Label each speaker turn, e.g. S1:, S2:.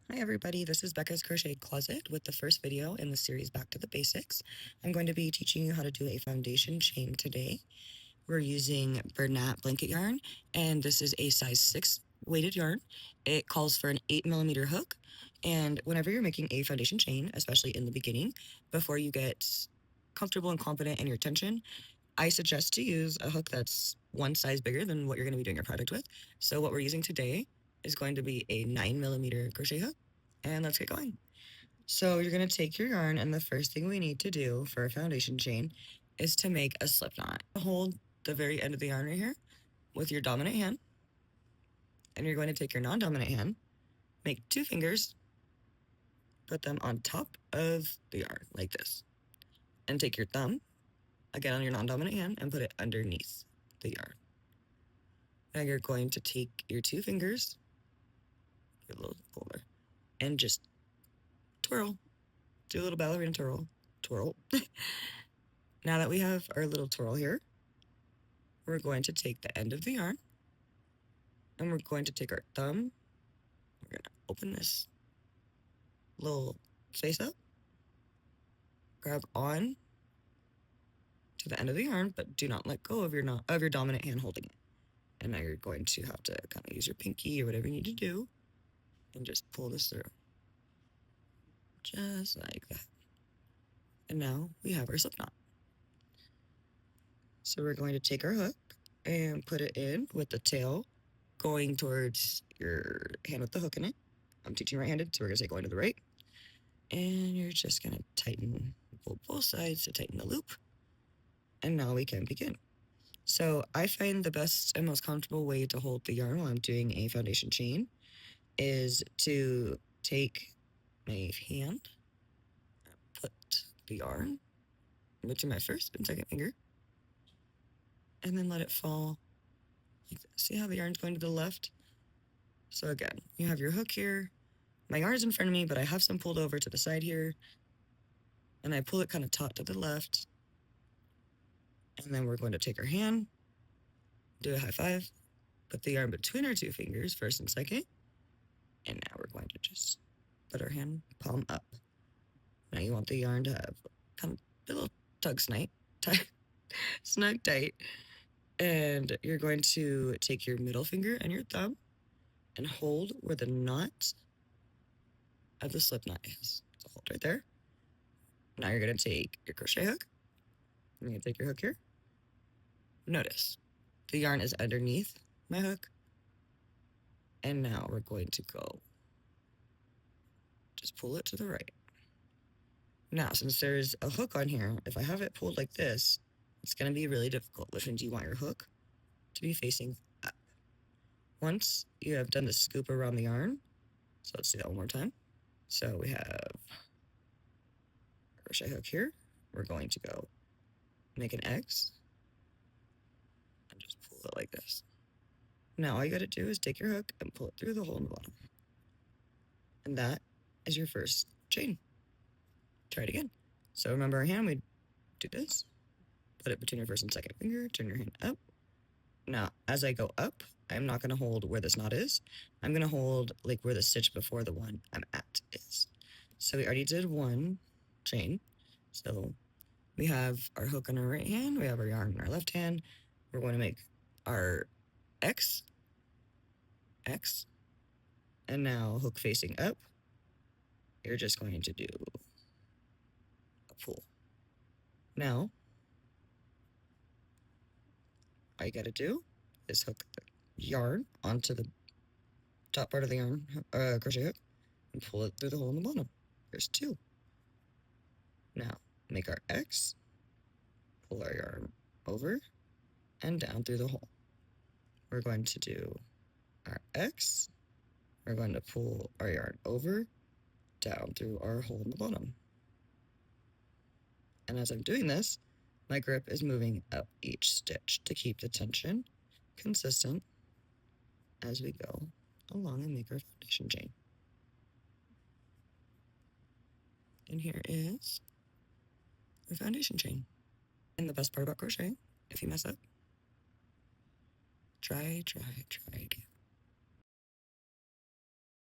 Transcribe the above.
S1: Hi everybody, this is Becca's Crochet Closet with the first video in the series Back to the Basics. I'm going to be teaching you how to do a foundation chain today. We're using Bernat blanket yarn, and this is a size 6 weighted yarn. It calls for an 8mm hook, and whenever you're making a foundation chain, especially in the beginning, before you get comfortable and confident in your tension, I suggest to use a hook that's one size bigger than what you're going to be doing your project with. So what we're using today is going to be a 9mm crochet hook, and let's get going. So you're going to take your yarn, and the first thing we need to do for a foundation chain is to make a slip knot. Hold the very end of the yarn right here with your dominant hand, and you're going to take your non-dominant hand, make 2 fingers, put them on top of the yarn like this, and take your thumb, again on your non-dominant hand, and put it underneath the yarn. Now you're going to take your 2 fingers, get a little puller, and just twirl. Do a little ballerina twirl. Twirl. Now that we have our little twirl here, we're going to take the end of the yarn, and we're going to take our thumb. We're going to open this little space up, grab on to the end of the yarn, but do not let go of your dominant hand holding it. And now you're going to have to kind of use your pinky or whatever you need to do, and just pull this through, just like that. And now we have our slip knot. So we're going to take our hook and put it in with the tail going towards your hand with the hook in it. I'm teaching right-handed, so we're going to say going to the right. And you're just going to tighten, pull both sides to tighten the loop. And now we can begin. So I find the best and most comfortable way to hold the yarn while I'm doing a foundation chain is to take my hand, put the yarn between my first and second finger, and then let it fall like this. See how the yarn's going to the left? So again, you have your hook here. My yarn is in front of me, but I have some pulled over to the side here, and I pull it kind of taut to the left. And then we're going to take our hand, do a high five, put the yarn between our 2 fingers, first and second, and now we're going to just put our hand palm up. Now you want the yarn to have kind of a little tug snug tight, and you're going to take your middle finger and your thumb and hold where the knot of the slip knot is. So hold right there. Now you're going to take your crochet hook. You're going to take your hook here. Notice the yarn is underneath my hook. And now we're going to go, just pull it to the right. Now, since there's a hook on here, if I have it pulled like this, it's going to be really difficult, which means you want your hook to be facing up. Once you have done the scoop around the yarn, so let's do that one more time. So we have crochet hook here. We're going to go make an X and just pull it like this. Now all you got to do is take your hook and pull it through the hole in the bottom. And that is your first chain. Try it again. So remember our hand, we do this, put it between your first and second finger, turn your hand up. Now, as I go up, I'm not going to hold where this knot is. I'm going to hold like where the stitch before the one I'm at is. So we already did one chain. So we have our hook on our right hand, we have our yarn in our left hand. We're going to make our X, X, and now hook facing up. You're just going to do a pull. Now, all you got to do is hook the yarn onto the top part of the yarn crochet hook and pull it through the hole in the bottom. There's 2. Now, make our X, pull our yarn over and down through the hole. We're going to do our X. We're going to pull our yarn over, down through our hole in the bottom. And as I'm doing this, my grip is moving up each stitch to keep the tension consistent as we go along and make our foundation chain. And here is our foundation chain. And the best part about crochet, if you mess up, try again.